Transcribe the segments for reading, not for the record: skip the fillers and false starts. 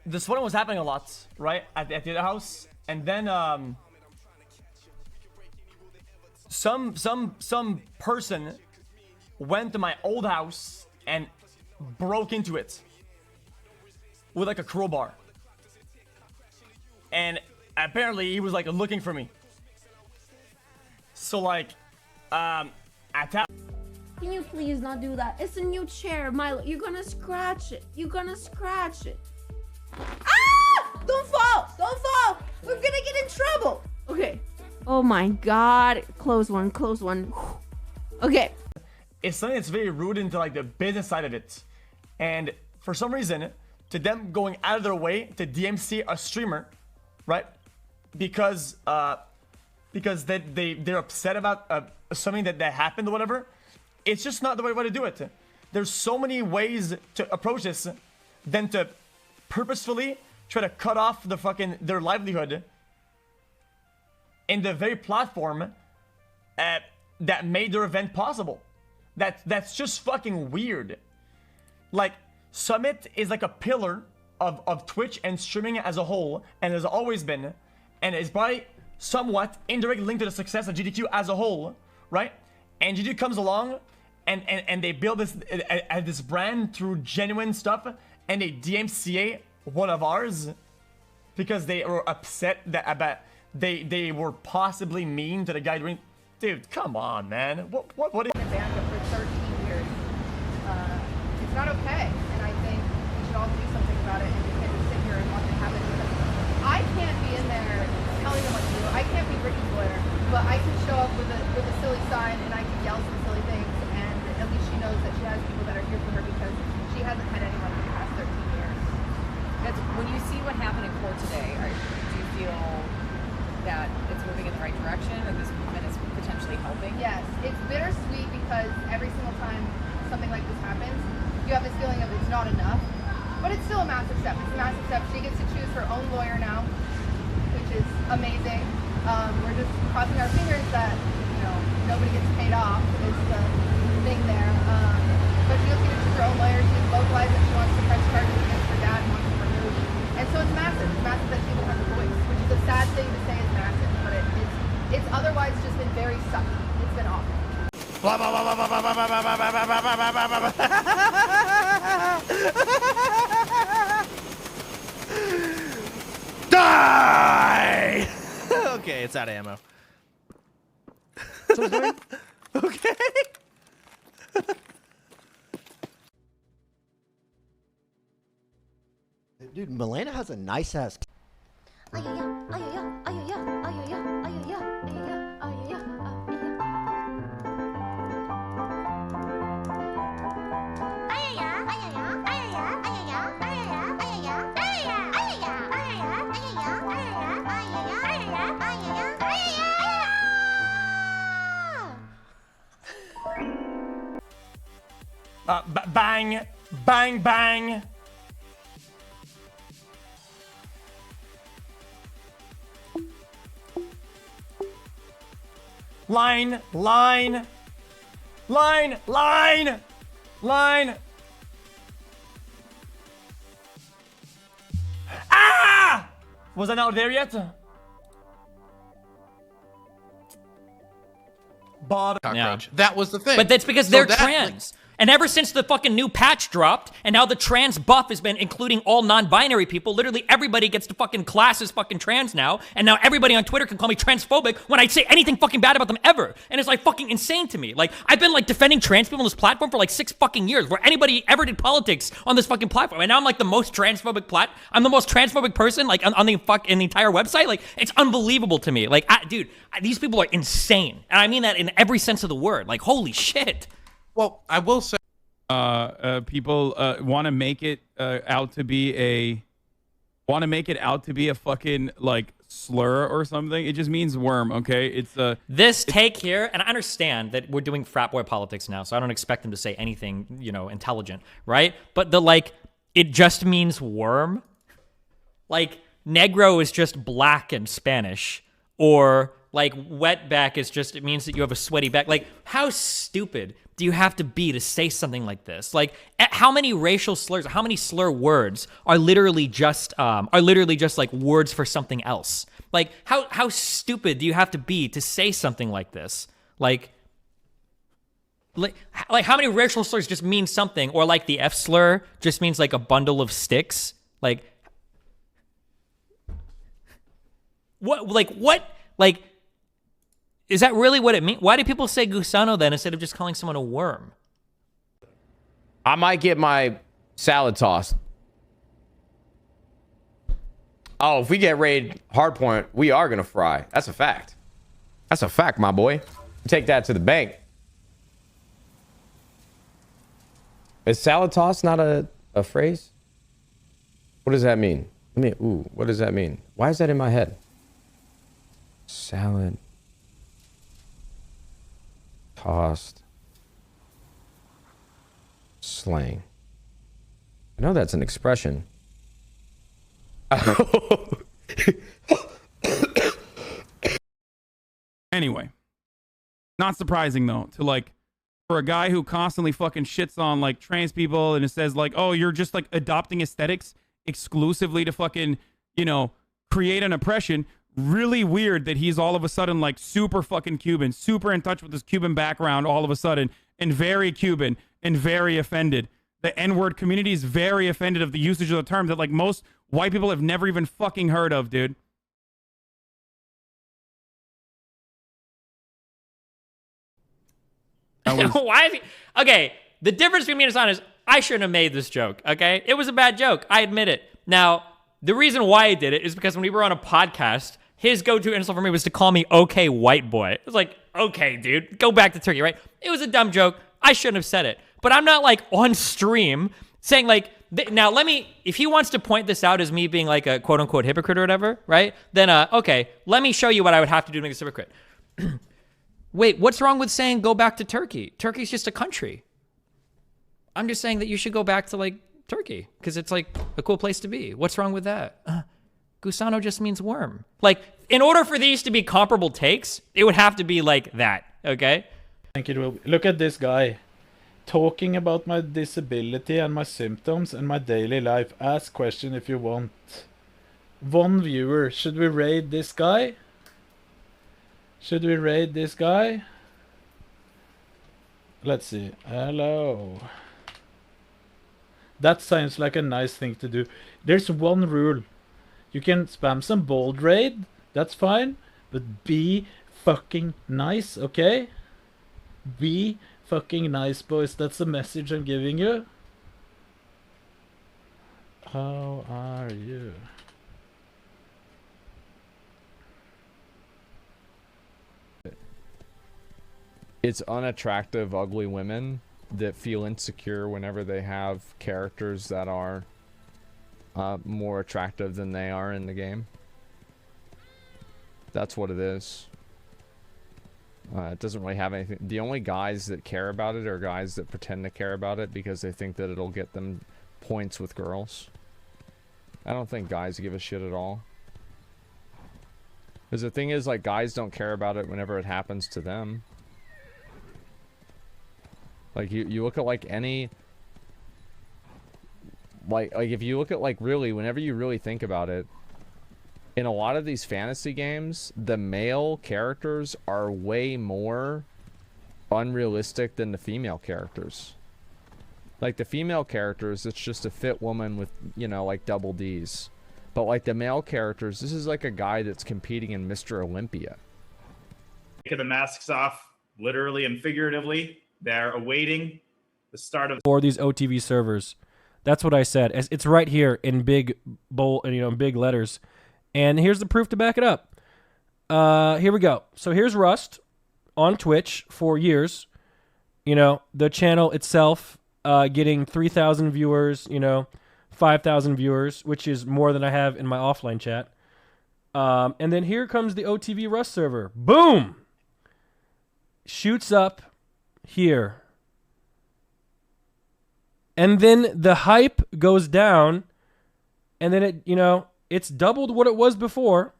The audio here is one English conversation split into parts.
this one was happening a lot, right, at the other house, and then some person went to my old house and broke into it with like a crowbar, and apparently he was like looking for me. So like, I tapped. Can you please not do that? It's a new chair, Milo. You're gonna scratch it. You're gonna scratch it. Ah! Don't fall! Don't fall! We're gonna get in trouble. Okay. Oh my god. Close one. Close one. Okay. It's something that's very rooted into like the business side of it, and for some reason, to them going out of their way to DMC a streamer, right? Because they're upset about something that happened or whatever. It's just not the right way to do it. There's so many ways to approach this than to purposefully try to cut off their livelihood in the very platform that made their event possible. That's just fucking weird. Like, Summit is like a pillar of Twitch and streaming as a whole, and has always been, and is probably somewhat indirectly linked to the success of GDQ as a whole, right? And GDQ comes along and they build this brand through genuine stuff, and they DMCA one of ours because they were upset that they were possibly mean to the guy doing. Dude, come on, man. What is banned for 13 years. It's not okay, and I think we should all do something about it, and we can't just sit here and watch it happen with us. I can't be in there telling them what to do. I can't be Ricky's lawyer, but I can show up with a silly sign and I can yell some silly things, and at least she knows that she has people that are here for her because she hasn't had anyone for the past 13 years. When you see what happened in court today, do you feel that it's moving in the right direction, or this movement is potentially helping? Yes, it's bittersweet because every single time something like this happens, you have this feeling of it's not enough, but it's still a massive step. It's a massive step. She gets to choose her own lawyer now, which is amazing. We're just crossing our fingers that nobody gets paid off is the thing there. But she'll get to choose her own lawyer. She's localized and she wants to press charges against her dad and wants to remove. And so it's massive. It's massive that she even has a voice, which is a sad thing to say is massive, but it's otherwise just been very sucky. It's been awful. Die! Okay, it's out of ammo. Okay. Dude, Milena has a nice ass. Bang, bang, bang. Line, line, line, line, line. Ah! Was I not there yet? Bottom. Cockroach. That was the thing. But that's because they're trans. And ever since the fucking new patch dropped, and now the trans buff has been including all non-binary people, literally everybody gets to fucking class as fucking trans now, and now everybody on Twitter can call me transphobic when I say anything fucking bad about them ever. And it's like fucking insane to me. Like, I've been like defending trans people on this platform for like 6 fucking years, where anybody ever did politics on this fucking platform. And now I'm like the most transphobic I'm the most transphobic person like on the in the entire website. Like, it's unbelievable to me. Like, dude, these people are insane. And I mean that in every sense of the word. Like, holy shit. Well, I will say, people want to make it out to be a fucking like slur or something. It just means worm, okay? It's this take here, and I understand that we're doing frat boy politics now, so I don't expect them to say anything, intelligent, right? But it just means worm. Like, negro is just black in Spanish, or Like wet back is just, it means that you have a sweaty back. Like how stupid do you have to be to say something like this? Like how many racial slurs, how many slur words are literally just like words for something else? Like how stupid do you have to be to say something like this? Like how many racial slurs just mean something, or like the F slur just means like a bundle of sticks? Like what? Is that really what it means? Why do people say gusano then instead of just calling someone a worm? I might get my salad tossed. Oh, if we get raid hardpoint, we are gonna fry. That's a fact. That's a fact, my boy. Take that to the bank. Is salad toss not a phrase? What does that mean? What does that mean? Why is that in my head? Salad tossed slang. I know that's an expression. Anyway, not surprising though, to like, for a guy who constantly fucking shits on like trans people and it says like, oh, you're just like adopting aesthetics exclusively to fucking, you know, create an oppression. Really weird that he's all of a sudden like super fucking Cuban, super in touch with his Cuban background all of a sudden, and very Cuban and very offended. The N-word community is very offended of the usage of the term that like most white people have never even fucking heard of, dude. Why is he... Okay, the difference between me and Hassan is I shouldn't have made this joke, okay? It was a bad joke. I admit it. Now, the reason why I did it is because when we were on a podcast, his go-to insult for me was to call me okay white boy. It was like, okay, dude, go back to Turkey, right? It was a dumb joke. I shouldn't have said it. But I'm not like on stream saying like, now let me, if he wants to point this out as me being like a quote unquote hypocrite or whatever, right? Then, okay, let me show you what I would have to do to make this hypocrite. Wait, what's wrong with saying go back to Turkey? Turkey's just a country. I'm just saying that you should go back to like Turkey because it's like a cool place to be. What's wrong with that? Gusano just means worm. Like, in order for these to be comparable takes, it would have to be like that, okay? I think it will. Look at this guy talking about my disability and my symptoms and my daily life. Ask question if you want. One viewer. Should we raid this guy? Should we raid this guy? Let's see. Hello. That sounds like a nice thing to do. There's one rule. You can spam some bold raid. That's fine. But be fucking nice, okay? Be fucking nice, boys. That's the message I'm giving you. How are you? It's unattractive, ugly women that feel insecure whenever they have characters that are more attractive than they are in the game. That's what it is. It doesn't really have anything. The only guys that care about it are guys that pretend to care about it because they think that it'll get them points with girls. I don't think guys give a shit at all. Because the thing is, like, guys don't care about it whenever it happens to them. Like, you look at, like, any... Like, if you look at, like, really, whenever you really think about it, in a lot of these fantasy games, the male characters are way more unrealistic than the female characters. Like, the female characters, it's just a fit woman with, you know, like, double Ds. But, like, the male characters, this is like a guy that's competing in Mr. Olympia. Taking the masks off, literally and figuratively. They're awaiting the start of... For these OTV servers. That's what I said. It's right here in big bold, you know, big letters. And here's the proof to back it up. Here we go. So here's Rust on Twitch for years. You know, the channel itself getting 3,000 viewers, you know, 5,000 viewers, which is more than I have in my offline chat. And then here comes the OTV Rust server. Boom! Shoots up here. And then the hype goes down, and then it, you know, it's doubled what it was before.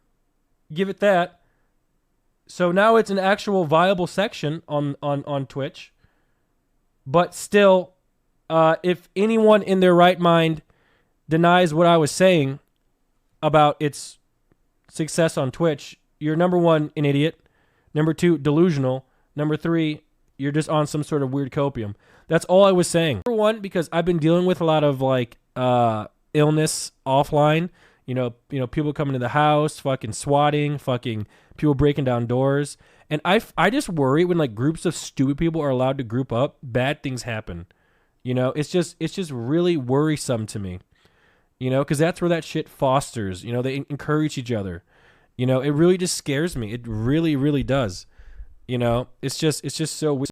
Give it that. So now it's an actual viable section on Twitch. But still, if anyone in their right mind denies what I was saying about its success on Twitch, you're number one, an idiot. Number two, delusional. Number three, you're just on some sort of weird copium. That's all I was saying. Number one, because I've been dealing with a lot of like illness offline. You know, people coming to the house, fucking swatting, fucking people breaking down doors. And I just worry when like groups of stupid people are allowed to group up, bad things happen. You know, it's just really worrisome to me. You know, because that's where that shit fosters. You know, they encourage each other. You know, it really just scares me. It really, really does. You know, it's just so weird.